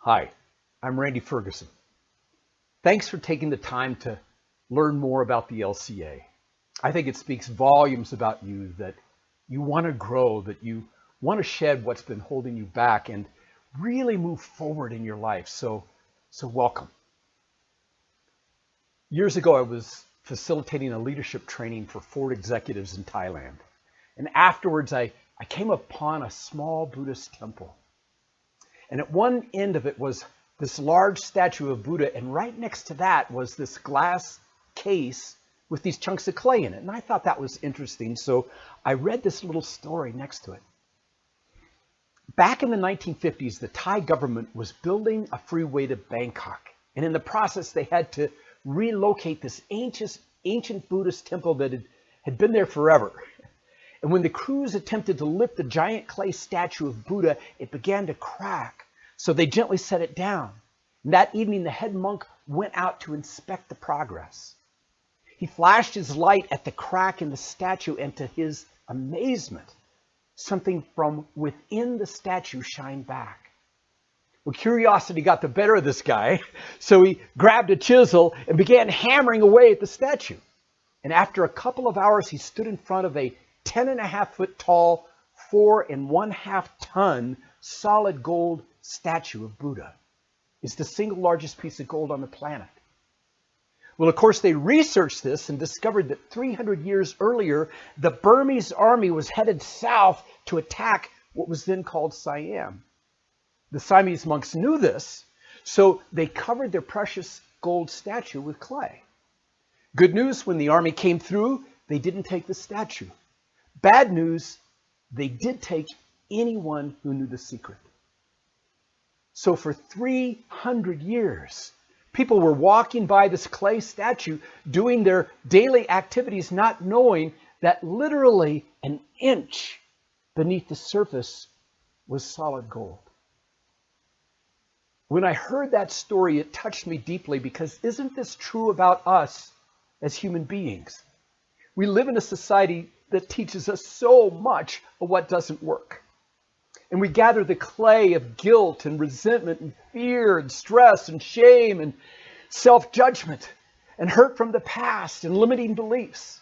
Hi, I'm Randy Ferguson. Thanks for taking the time to learn more about the LCA. I think it speaks volumes about you that you want to grow, that you want to shed what's been holding you back and really move forward in your life. So welcome. Years ago, I was facilitating a leadership training for Ford executives in Thailand. And afterwards, I came upon a small Buddhist temple. And at one end of it was this large statue of Buddha, and right next to that was this glass case with these chunks of clay in it. And I thought that was interesting, so I read this little story next to it. Back in the 1950s, the Thai government was building a freeway to Bangkok. And in the process, they had to relocate this ancient Buddhist temple that had been there forever. And when the crews attempted to lift the giant clay statue of Buddha, it began to crack. So they gently set it down. And that evening, the head monk went out to inspect the progress. He flashed his light at the crack in the statue, and to his amazement, something from within the statue shined back. Well, curiosity got the better of this guy, so he grabbed a chisel and began hammering away at the statue. And after a couple of hours, he stood in front of a 10.5-foot tall, 4.5 ton solid gold statue of Buddha. It's the single largest piece of gold on the planet. Well, of course, they researched this and discovered that 300 years earlier, the Burmese army was headed south to attack what was then called Siam. The Siamese monks knew this, so they covered their precious gold statue with clay. Good news, when the army came through, they didn't take the statue. Bad news, they did take anyone who knew the secret. So for 300 years, people were walking by this clay statue, doing their daily activities, not knowing that literally an inch beneath the surface was solid gold. When I heard that story, it touched me deeply, because isn't this true about us as human beings? We live in a society that teaches us so much of what doesn't work. And we gather the clay of guilt and resentment and fear and stress and shame and self-judgment and hurt from the past and limiting beliefs.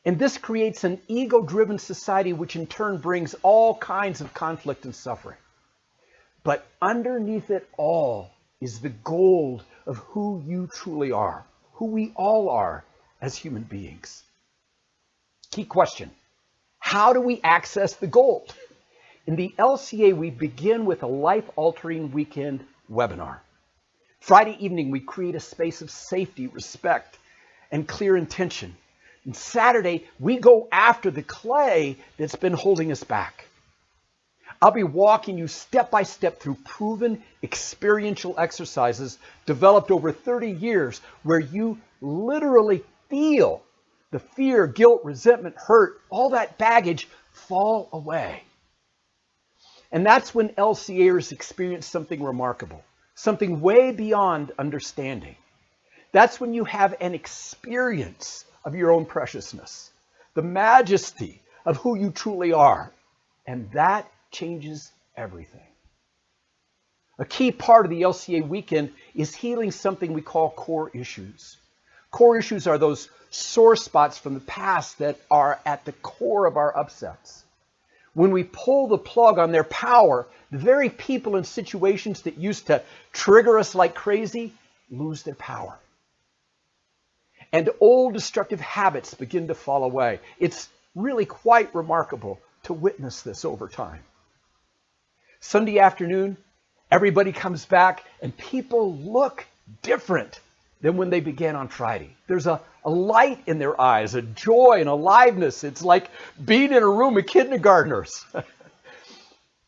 And this creates an ego-driven society, which in turn brings all kinds of conflict and suffering. But underneath it all is the gold of who you truly are, who we all are as human beings. Key question: how do we access the gold? In the LCA, we begin with a life-altering weekend webinar. Friday evening, we create a space of safety, respect, and clear intention. And Saturday, we go after the clay that's been holding us back. I'll be walking you step by step through proven experiential exercises developed over 30 years, where you literally feel the fear, guilt, resentment, hurt, all that baggage fall away. And that's when LCAers experience something remarkable, something way beyond understanding. That's when you have an experience of your own preciousness, the majesty of who you truly are. And that changes everything. A key part of the LCA weekend is healing something we call core issues. Core issues are those sore spots from the past that are at the core of our upsets. When we pull the plug on their power, the very people and situations that used to trigger us like crazy lose their power. And old destructive habits begin to fall away. It's really quite remarkable to witness this over time. Sunday afternoon, everybody comes back and people look different than when they began on Friday. There's a light in their eyes, a joy and aliveness. It's like being in a room of kindergartners.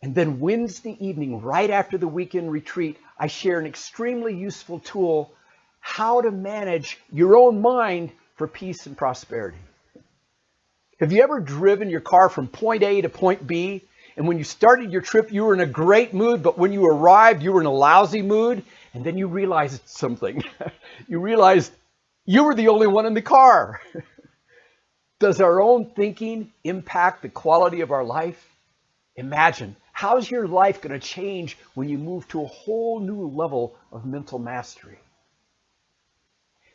And then Wednesday evening, right after the weekend retreat, I share an extremely useful tool: how to manage your own mind for peace and prosperity. Have you ever driven your car from point A to point B, and when you started your trip, you were in a great mood, but when you arrived, you were in a lousy mood, and then you realized something. You realized you were the only one in the car. Does our own thinking impact the quality of our life? Imagine How's your life going to change when you move to a whole new level of mental mastery?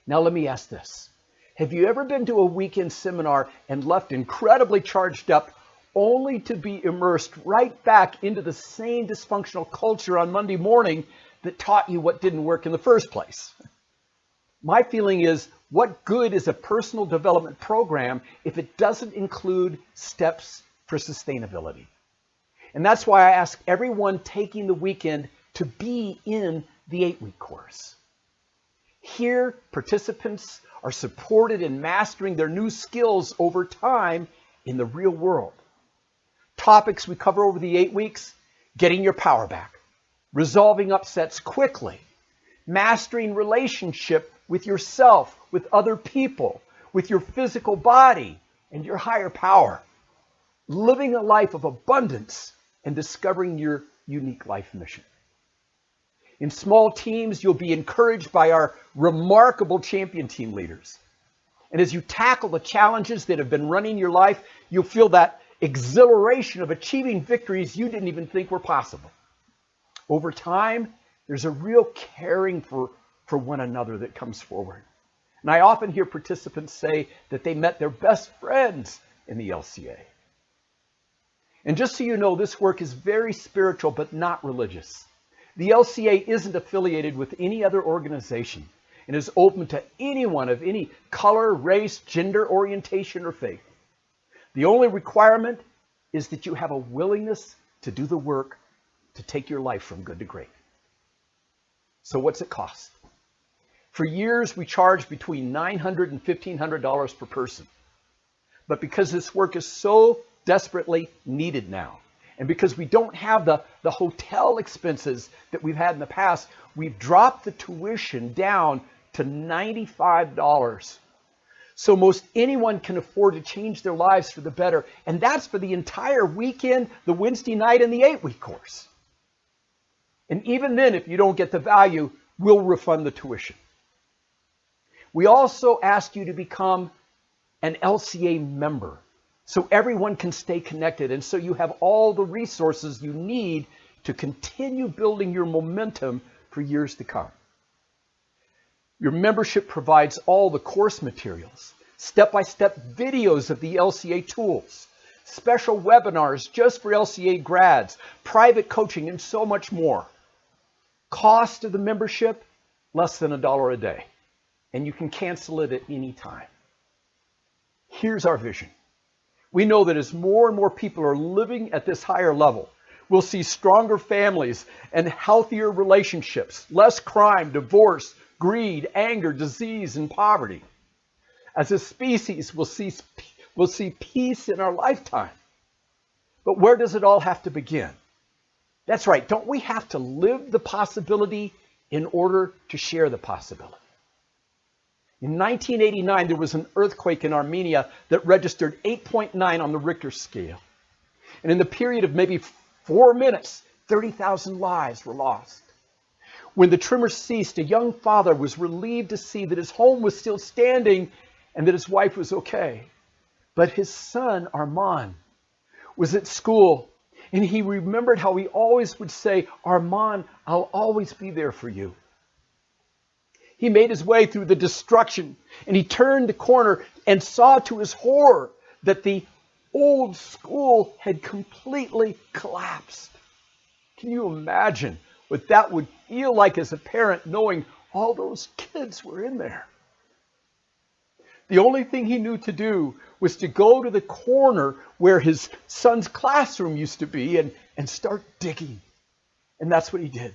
Now let me ask this. Have you ever been to a weekend seminar and left incredibly charged up only to be immersed right back into the same dysfunctional culture on Monday morning that taught you what didn't work in the first place? My feeling is, what good is a personal development program if it doesn't include steps for sustainability? And that's why I ask everyone taking the weekend to be in the 8-week course. Here, participants are supported in mastering their new skills over time in the real world. Topics we cover over the 8 weeks: getting your power back, resolving upsets quickly, mastering relationship with yourself, with other people, with your physical body and your higher power, living a life of abundance, and discovering your unique life mission. In small teams, you'll be encouraged by our remarkable champion team leaders. And as you tackle the challenges that have been running your life, you'll feel that exhilaration of achieving victories you didn't even think were possible. Over time, there's a real caring for one another that comes forward. And I often hear participants say that they met their best friends in the LCA. And just so you know, this work is very spiritual, but not religious. The LCA isn't affiliated with any other organization and is open to anyone of any color, race, gender, orientation, or faith. The only requirement is that you have a willingness to do the work to take your life from good to great. So what's it cost? For years, we charged between $900 and $1,500 per person. But because this work is so desperately needed now, and because we don't have the hotel expenses that we've had in the past, we've dropped the tuition down to $95. So most anyone can afford to change their lives for the better. And that's for the entire weekend, the Wednesday night, and the 8-week course. And even then, if you don't get the value, we'll refund the tuition. We also ask you to become an LCA member, so everyone can stay connected, and so you have all the resources you need to continue building your momentum for years to come. Your membership provides all the course materials, step-by-step videos of the LCA tools, special webinars just for LCA grads, private coaching, and so much more. Cost of the membership, less than $1 a day, and you can cancel it at any time. Here's our vision. We know that as more and more people are living at this higher level, we'll see stronger families and healthier relationships, less crime, divorce, greed, anger, disease, and poverty. As a species, we'll see peace in our lifetime. But where does it all have to begin? That's right. Don't we have to live the possibility in order to share the possibility? In 1989, there was an earthquake in Armenia that registered 8.9 on the Richter scale. And in the period of maybe 4 minutes, 30,000 lives were lost. When the tremors ceased, a young father was relieved to see that his home was still standing and that his wife was okay. But his son, Armand, was at school, and he remembered how he always would say, "Armand, I'll always be there for you." He made his way through the destruction, and he turned the corner and saw to his horror that the old school had completely collapsed. Can you imagine what that would feel like as a parent, knowing all those kids were in there? The only thing he knew to do was to go to the corner where his son's classroom used to be and start digging. And that's what he did.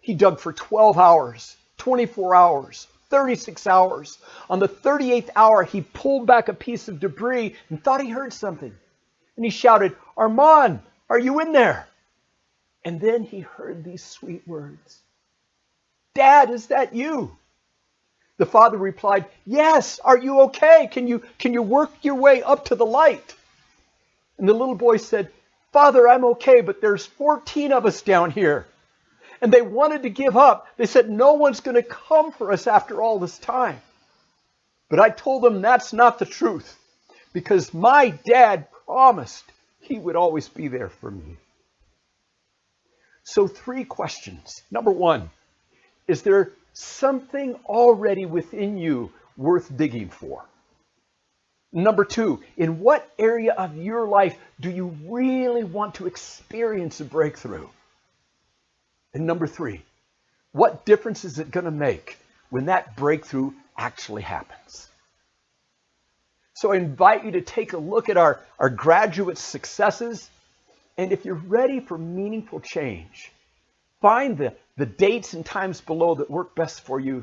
He dug for 12 hours, 24 hours, 36 hours. On the 38th hour, he pulled back a piece of debris and thought he heard something. And he shouted, "Armand, are you in there?" And then he heard these sweet words, "Dad, is that you?" The father replied, "Yes, are you okay? Can you work your way up to the light?" And the little boy said, "Father, I'm okay, but there's 14 of us down here." And they wanted to give up. They said, "No one's going to come for us after all this time." But I told them that's not the truth, because my dad promised he would always be there for me. So 3 questions. Number 1, is there something already within you worth digging for? Number 2, in what area of your life do you really want to experience a breakthrough? And number 3, what difference is it going to make when that breakthrough actually happens? So I invite you to take a look at our graduate successes. And if you're ready for meaningful change, find the dates and times below that work best for you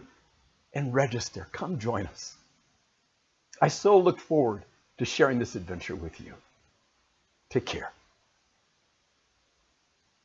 and register. Come join us. I so look forward to sharing this adventure with you. Take care.